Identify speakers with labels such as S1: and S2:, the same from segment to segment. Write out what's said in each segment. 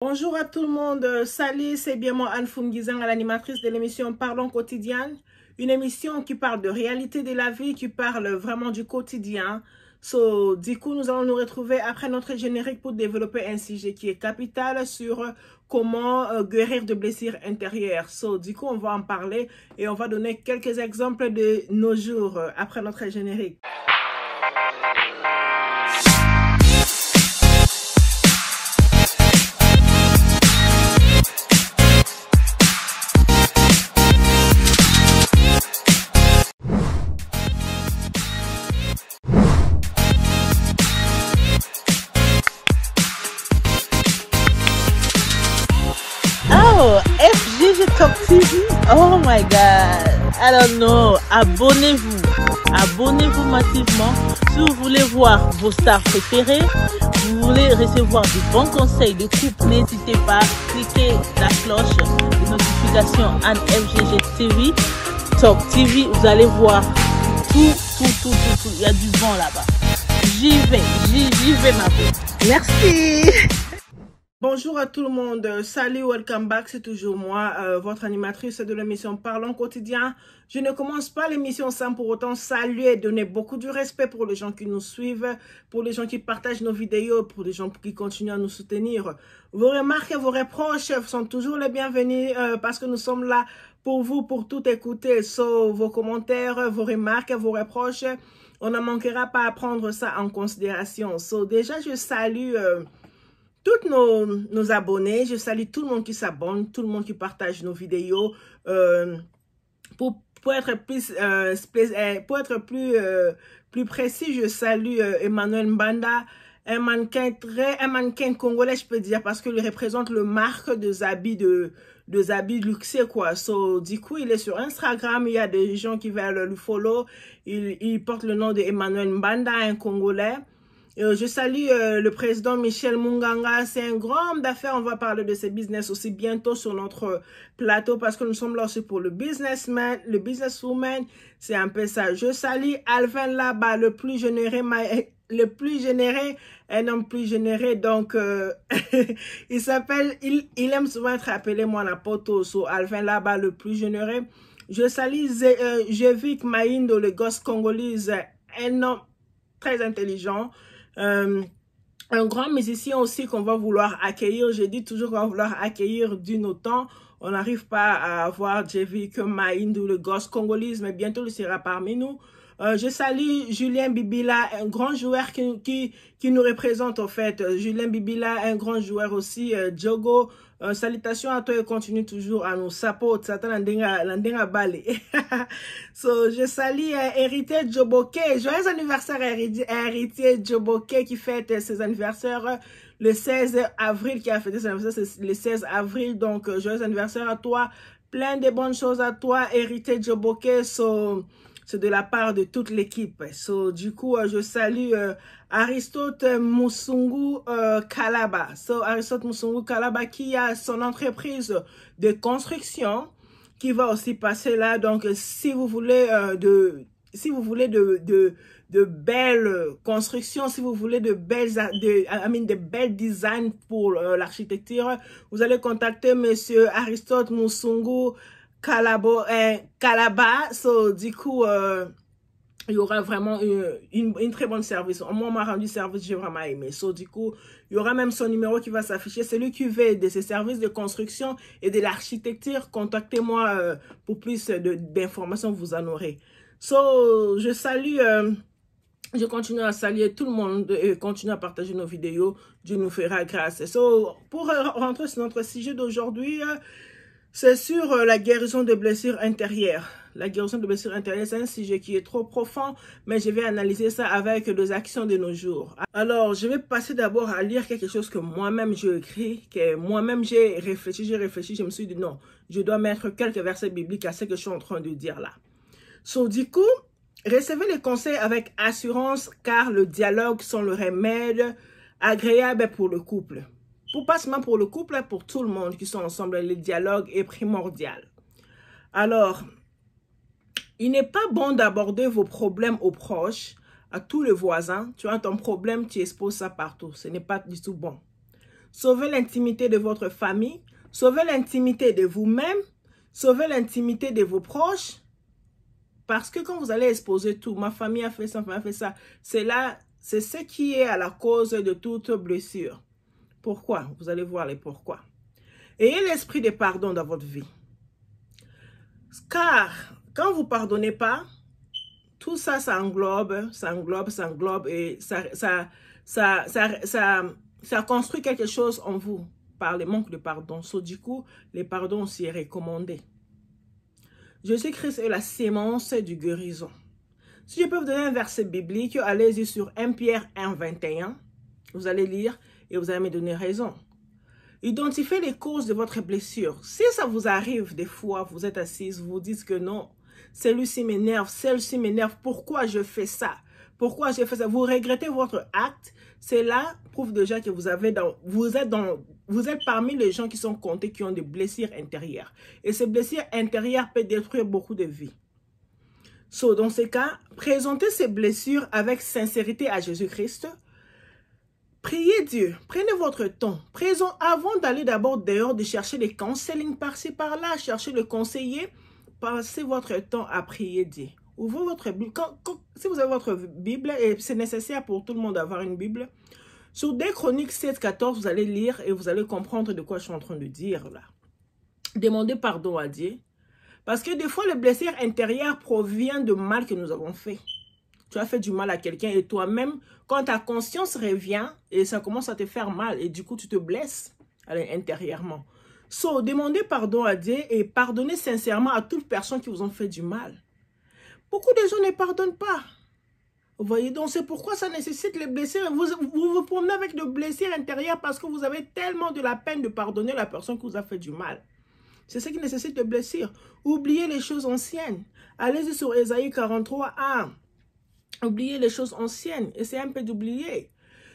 S1: Bonjour à tout le monde, salut, c'est bien moi Anne Fungizang, l'animatrice de l'émission Parlons quotidien, une émission qui parle de réalité de la vie, qui parle vraiment du quotidien. Du coup, nous allons nous retrouver après notre générique pour développer un sujet qui est capital sur comment guérir de blessures intérieures. Du coup, on va en parler et on va donner quelques exemples de nos jours après notre générique.
S2: Oh, FGG Top TV. Oh my God. I don't know. Abonnez-vous. Abonnez-vous massivement. Si vous voulez voir vos stars préférées, vous voulez recevoir de bons conseils de couple, n'hésitez pas à cliquer la cloche de notification en FGG TV. Top TV, vous allez voir tout. Il y a du vent là-bas. J'y vais ma peau. Merci.
S1: Bonjour à tout le monde, salut, welcome back, c'est toujours moi, votre animatrice de l'émission Parlons quotidien. Je ne commence pas l'émission sans pour autant saluer et donner beaucoup de respect pour les gens qui nous suivent, pour les gens qui partagent nos vidéos, pour les gens qui continuent à nous soutenir. Vos remarques et vos reproches sont toujours les bienvenus parce que nous sommes là pour vous, pour tout écouter. Vos commentaires, vos remarques, vos reproches, on ne manquera pas à prendre ça en considération. Déjà, je salue tous nos abonnés, je salue tout le monde qui s'abonne, tout le monde qui partage nos vidéos. Pour être plus précis, je salue Emmanuel Mbanda, un mannequin congolais, je peux dire, parce qu'il représente le marque de habits de luxe, quoi. Du coup, il est sur Instagram, il y a des gens qui veulent le follow. Il porte le nom de Emmanuel Mbanda, un Congolais. Je salue le président Michel Munganga, c'est un grand homme d'affaires, on va parler de ses business aussi bientôt sur notre plateau parce que nous sommes là aussi pour le businessman, le businesswoman, c'est un peu ça. Je salue Alvin Laba, le plus généreux, un homme plus généreux, donc il s'appelle, il aime souvent être appelé moi la poto, Alvin Laba, le plus généreux. Je salue Jevik Maindo, le gosse congolais, un homme très intelligent. Un grand musicien aussi qu'on va vouloir accueillir. Je dis toujours qu'on va vouloir accueillir d'une autant. On n'arrive pas à avoir Jevik Maïndou, le gosse congolais, mais bientôt il sera parmi nous. Je salue Julien Bibila, un grand joueur qui nous représente en fait. Julien Bibila, un grand joueur aussi. Djogo, salutations à toi et continue toujours à nous support. L'andinga Bali. Je salue Héritier Djoboke. Joyeux anniversaire à Héritier Djoboke qui fête ses anniversaires le 16 avril, qui a fêté ses anniversaires le 16 avril. Donc, joyeux anniversaire à toi. Plein de bonnes choses à toi, Héritier Djoboke. C'est de la part de toute l'équipe. Du coup, je salue Aristote Musungu Kalaba. Aristote Musungu Kalaba qui a son entreprise de construction qui va aussi passer là. Donc, si vous voulez de belles constructions, si vous voulez de belles designs pour l'architecture, vous allez contacter monsieur Aristote Musungu Kalaba. Du coup, il y aura vraiment une très bonne service. Moi, on m'a rendu service, j'ai vraiment aimé. Du coup, il y aura même son numéro qui va s'afficher. C'est lui qui veut de ces services de construction et de l'architecture. Contactez-moi pour plus d'informations, vous en aurez. Je salue, je continue à saluer tout le monde et continue à partager nos vidéos. Dieu nous fera grâce. Pour rentrer sur notre sujet d'aujourd'hui, c'est sur la guérison de blessures intérieures. La guérison de blessures intérieures, c'est un sujet qui est trop profond, mais je vais analyser ça avec les actions de nos jours. Alors, je vais passer d'abord à lire quelque chose que moi-même j'ai écrit, que moi-même j'ai réfléchi, je me suis dit non, je dois mettre quelques versets bibliques à ce que je suis en train de dire là. Du coup, recevez les conseils avec assurance, car le dialogue sont le remède agréable pour le couple. Pas seulement pour le couple, pour tout le monde qui sont ensemble, le dialogue est primordial. Alors, il n'est pas bon d'aborder vos problèmes aux proches, à tous les voisins. Tu as ton problème, tu exposes ça partout. Ce n'est pas du tout bon. sauvez l'intimité de votre famille, sauvez l'intimité de vous-même, sauvez l'intimité de vos proches. Parce que quand vous allez exposer tout, ma famille a fait ça, ma famille a fait ça, c'est ce qui est à la cause de toute blessure. Pourquoi? Vous allez voir les pourquoi. Ayez l'esprit de pardon dans votre vie. Car quand vous ne pardonnez pas, tout ça, ça englobe et ça construit quelque chose en vous par le manque de pardon. So, du coup, les pardons aussi est recommandé. Jésus-Christ est la sémence du guérison. Si je peux vous donner un verset biblique, allez-y sur 1 Pierre 1, 21. Vous allez lire et vous allez me donner raison. Identifiez les causes de votre blessure. Si ça vous arrive des fois, vous êtes assise, vous vous dites que non, celui-ci m'énerve, celle-ci m'énerve, pourquoi je fais ça? Pourquoi j'ai fait ça? Vous regrettez votre acte. Cela prouve déjà que vous êtes parmi les gens qui sont comptés, qui ont des blessures intérieures. Et ces blessures intérieures peuvent détruire beaucoup de vies. So, dans ce cas, présentez ces blessures avec sincérité à Jésus-Christ. Priez Dieu, prenez votre temps. Avant d'aller d'abord dehors, de chercher des counseling par-ci, par-là, chercher le conseiller, passez votre temps à prier Dieu. Ouvrez votre Bible. Si vous avez votre Bible, et c'est nécessaire pour tout le monde d'avoir une Bible, sur 2 Chroniques 7, 14, vous allez lire et vous allez comprendre de quoi je suis en train de dire là. Demandez pardon à Dieu. Parce que des fois, le blessure intérieur provient de mal que nous avons fait. Tu as fait du mal à quelqu'un et toi-même, quand ta conscience revient et ça commence à te faire mal et du coup, tu te blesses intérieurement. So, demandez pardon à Dieu et pardonnez sincèrement à toute personne qui vous a fait du mal. Beaucoup de gens ne pardonnent pas. Vous voyez, donc c'est pourquoi ça nécessite les blessures. Vous vous promenez avec de blessures intérieures parce que vous avez tellement de la peine de pardonner la personne qui vous a fait du mal. C'est ce qui nécessite les blessures. Oubliez les choses anciennes. Allez-y sur Ésaïe 43, 1. Oubliez les choses anciennes. Essayez un peu d'oublier.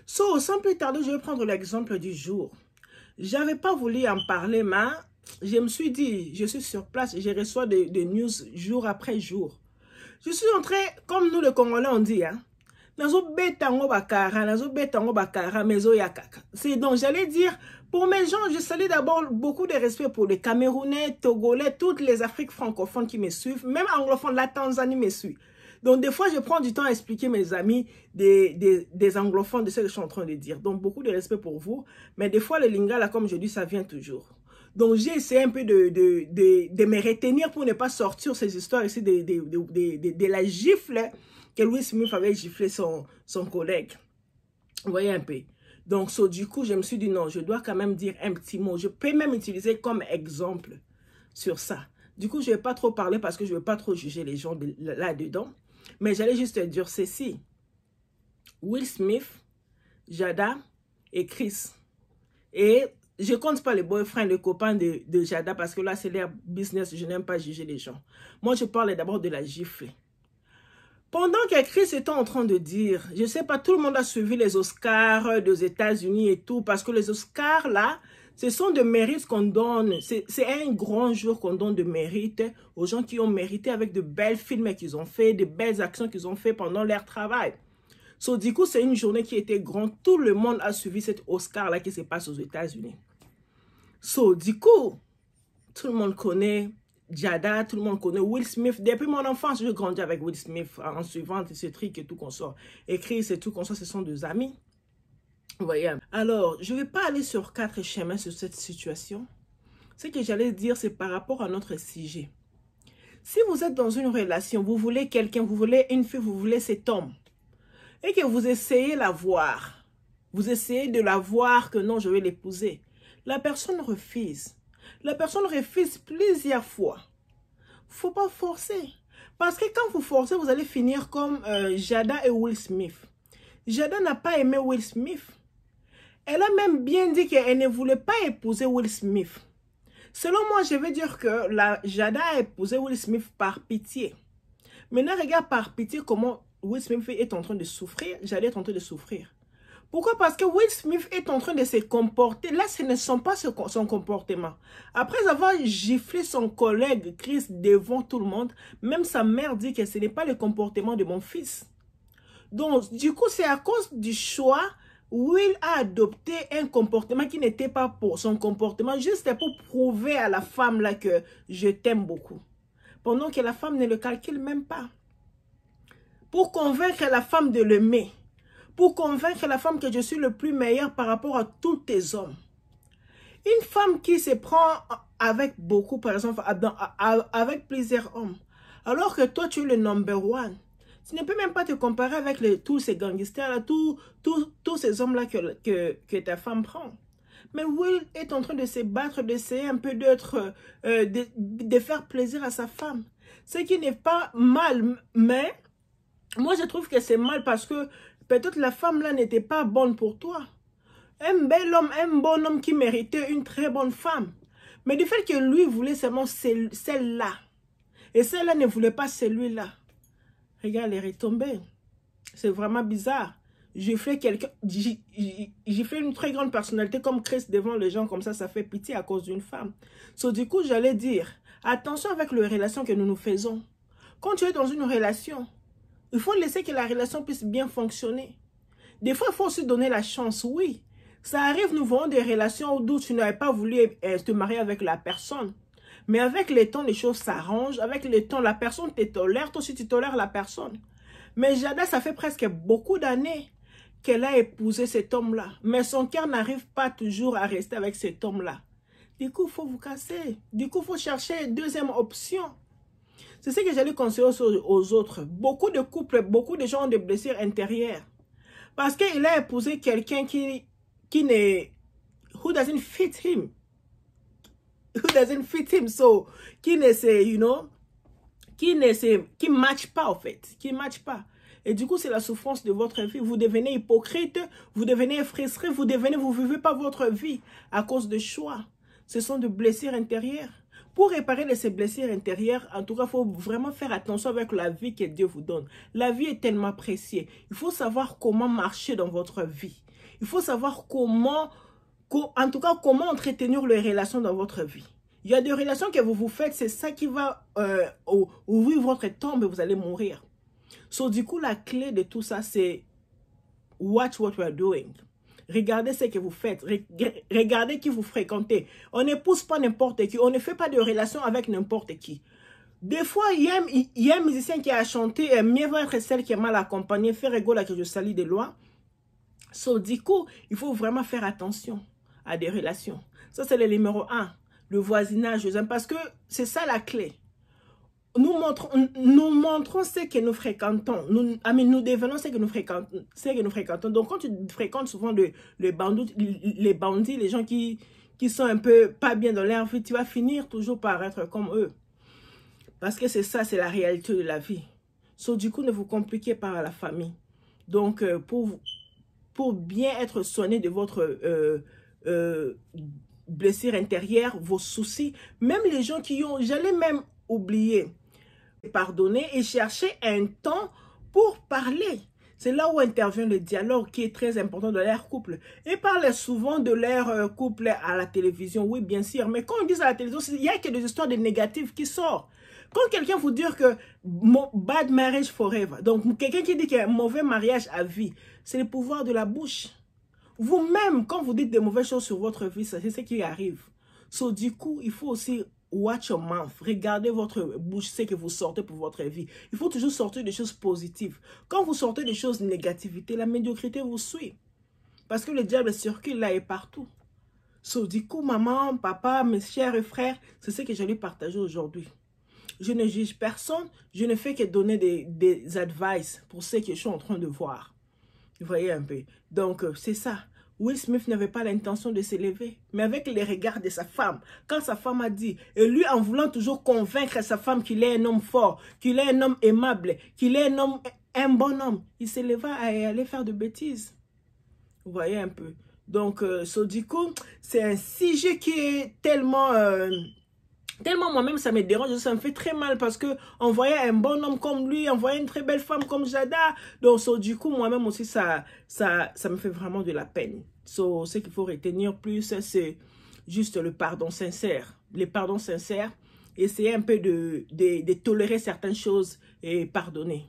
S1: So, sans plus tarder, je vais prendre l'exemple du jour. Je n'avais pas voulu en parler, mais je me suis dit, je suis sur place, je reçois des news jour après jour. Je suis en train, comme nous les Congolais on dit, hein, donc j'allais dire, pour mes gens, je salue d'abord beaucoup de respect pour les Camerounais, Togolais, toutes les Afriques francophones qui me suivent, même anglophones, la Tanzanie me suit. Donc des fois, je prends du temps à expliquer mes amis des anglophones de ce que je suis en train de dire. Donc beaucoup de respect pour vous, mais des fois, le lingala, comme je dis, ça vient toujours. Donc, j'ai essayé un peu de me retenir pour ne pas sortir ces histoires ici de la gifle que Will Smith avait giflé son collègue. Vous voyez un peu. Donc, du coup, je me suis dit non, je dois quand même dire un petit mot. Je peux même utiliser comme exemple sur ça. Du coup, je ne vais pas trop parler parce que je ne veux pas trop juger les gens là-dedans. Mais j'allais juste dire ceci. Will Smith, Jada et Chris. Et je ne compte pas les boyfriends, les copains de Jada parce que là, c'est leur business. Je n'aime pas juger les gens. Moi, je parle d'abord de la gifle. Pendant que Chris était en train de dire, je ne sais pas, tout le monde a suivi les Oscars des États-Unis et tout, parce que les Oscars, là, ce sont des mérites qu'on donne. C'est un grand jour qu'on donne de mérite aux gens qui ont mérité avec de belles films qu'ils ont fait, de belles actions qu'ils ont fait pendant leur travail. So, du coup, c'est une journée qui était grande. Tout le monde a suivi cet Oscar-là qui se passe aux États-Unis. So, du coup, tout le monde connaît Jada, tout le monde connaît Will Smith. Depuis mon enfance, je grandis avec Will Smith en suivant ce truc et tout qu'on sort. Et Chris et tout qu'on sort, ce sont deux amis. Vous voyez. Alors, je ne vais pas aller sur 4 chemins sur cette situation. Ce que j'allais dire, c'est par rapport à notre sujet. Si vous êtes dans une relation, vous voulez quelqu'un, vous voulez une fille, vous voulez cet homme, et que vous essayez la voir, vous essayez de la voir que non, je vais l'épouser. La personne refuse. La personne refuse plusieurs fois. Il ne faut pas forcer. Parce que quand vous forcez, vous allez finir comme Jada et Will Smith. Jada n'a pas aimé Will Smith. Elle a même bien dit qu'elle ne voulait pas épouser Will Smith. Selon moi, je vais dire que Jada a épousé Will Smith par pitié. Maintenant, regarde par pitié comment Will Smith est en train de souffrir. Jada est en train de souffrir. Pourquoi? Parce que Will Smith est en train de se comporter. Là, ce ne sont pas son comportement. Après avoir giflé son collègue Chris devant tout le monde, même sa mère dit que ce n'est pas le comportement de mon fils. Donc, du coup, c'est à cause du choix Will a adopté un comportement qui n'était pas pour son comportement, juste pour prouver à la femme là que je t'aime beaucoup. Pendant que la femme ne le calcule même pas. Pour convaincre la femme de l'aimer. Pour convaincre la femme que je suis le plus meilleur par rapport à tous tes hommes. Une femme qui se prend avec beaucoup, par exemple, avec plusieurs hommes. Alors que toi, tu es le number one. Tu ne peux même pas te comparer avec tous ces gangsters-là, tous ces hommes-là que ta femme prend. Mais Will est en train de se battre, d'essayer un peu de faire plaisir à sa femme. Ce qui n'est pas mal, mais moi je trouve que c'est mal parce que peut-être la femme-là n'était pas bonne pour toi. Un bel homme, un bon homme qui méritait une très bonne femme. Mais du fait que lui voulait seulement celle-là, et celle-là ne voulait pas celui-là. Regarde les retombées. C'est vraiment bizarre. J'ai fait une très grande personnalité comme Chris devant les gens comme ça fait pitié à cause d'une femme. Du coup, j'allais dire, attention avec les relations que nous nous faisons. Quand tu es dans une relation, il faut laisser que la relation puisse bien fonctionner. Des fois, il faut aussi donner la chance, oui. Ça arrive, nous voyons des relations où tu n'avais pas voulu te marier avec la personne. Mais avec le temps, les choses s'arrangent. Avec le temps, la personne te tolère. Toi aussi, tu tolères la personne. Mais Jada, ça fait presque beaucoup d'années qu'elle a épousé cet homme-là. Mais son cœur n'arrive pas toujours à rester avec cet homme-là. Du coup, il faut vous casser. Du coup, il faut chercher une deuxième option. C'est ce que j'allais conseiller aux autres. Beaucoup de couples, beaucoup de gens ont des blessures intérieures. Parce qu'il a épousé quelqu'un qui ne... Who doesn't fit him. Who doesn't fit him. So, qui match pas en fait. Qui match pas. Et du coup, c'est la souffrance de votre vie. Vous devenez hypocrite, vous devenez frustré, vous vivez pas votre vie à cause de choix. Ce sont des blessures intérieures. Pour réparer ces blessures intérieures, en tout cas, il faut vraiment faire attention avec la vie que Dieu vous donne. La vie est tellement précieuse. Il faut savoir comment marcher dans votre vie. Il faut savoir comment entretenir les relations dans votre vie. Il y a des relations que vous faites, c'est ça qui va ouvrir votre tombe et vous allez mourir. Du coup, la clé de tout ça, c'est watch what you are doing. Regardez ce que vous faites. Regardez qui vous fréquentez. On n'épouse pas n'importe qui. On ne fait pas de relation avec n'importe qui. Des fois, il y a un musicien qui a chanté « Mieux vaut être celle qui est mal accompagnée, faire égaux là que je salue de loin ». Du coup, il faut vraiment faire attention à des relations. Ça, c'est le numéro 1. Le voisinage, parce que c'est ça la clé. Nous montrons ce que nous fréquentons. Nous devenons ce que nous fréquentons. Donc, quand tu fréquentes souvent les bandits, les gens qui sont un peu pas bien dans leur vie, tu vas finir toujours par être comme eux. Parce que c'est ça, c'est la réalité de la vie. Du coup, ne vous compliquez pas à la famille. Donc, pour bien être soigné de votre blessure intérieure, vos soucis, même les gens qui ont, j'allais même oublier, pardonner et chercher un temps pour parler. C'est là où intervient le dialogue qui est très important dans leur couple. Ils parlent souvent de leur couple à la télévision, oui bien sûr, mais quand on dit à la télévision, il n'y a que des histoires de négatives qui sortent. Quand quelqu'un vous dit que bad marriage forever, donc quelqu'un qui dit qu'il y a un mauvais mariage à vie, c'est le pouvoir de la bouche. Vous-même, quand vous dites des mauvaises choses sur votre vie, c'est ce qui arrive. Du coup, il faut aussi watch your mouth. Regardez votre bouche, ce que vous sortez pour votre vie. Il faut toujours sortir des choses positives. Quand vous sortez des choses négativités, la médiocrité vous suit. Parce que le diable circule là et partout. Du coup, maman, papa, mes chers frères, c'est ce que je vais partager aujourd'hui. Je ne juge personne, je ne fais que donner des advice pour ce que je suis en train de voir. Vous voyez un peu. Donc, c'est ça. Will Smith n'avait pas l'intention de s'élever, mais avec les regards de sa femme, quand sa femme a dit, et lui en voulant toujours convaincre sa femme qu'il est un homme fort, qu'il est un homme aimable, qu'il est un bon homme, il s'éleva à aller faire de bêtises. Vous voyez un peu. Donc, du coup, c'est un sujet qui est tellement moi-même, ça me dérange, ça me fait très mal parce que on voyait un bon homme comme lui, on voyait une très belle femme comme Jada. Donc, du coup, moi-même aussi, ça me fait vraiment de la peine. Ce qu'il faut retenir plus, c'est juste le pardon sincère. Le pardon sincère, essayer un peu de tolérer certaines choses et pardonner.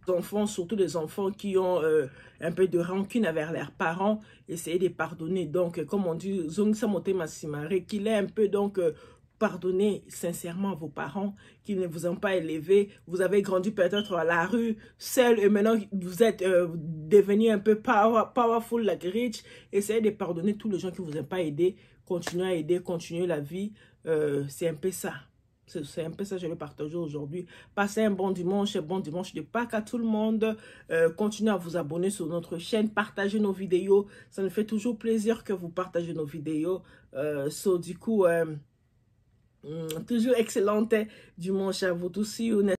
S1: enfants, surtout les enfants qui ont un peu de rancune envers leurs parents, essayez de pardonner. Donc, comme on dit, qu'il est un peu donc pardonnez sincèrement à vos parents qui ne vous ont pas élevé. Vous avez grandi peut-être à la rue, seul, et maintenant vous êtes devenu un peu powerful, like rich. Essayez de pardonner tous les gens qui ne vous ont pas aidé. Continuez à aider, continuez la vie. C'est un peu ça. C'est un peu ça que je vais partager aujourd'hui. Passez un bon dimanche de Pâques à tout le monde. Continuez à vous abonner sur notre chaîne. Partagez nos vidéos. Ça nous fait toujours plaisir que vous partagez nos vidéos. Du coup, toujours excellente dimanche à vous tous.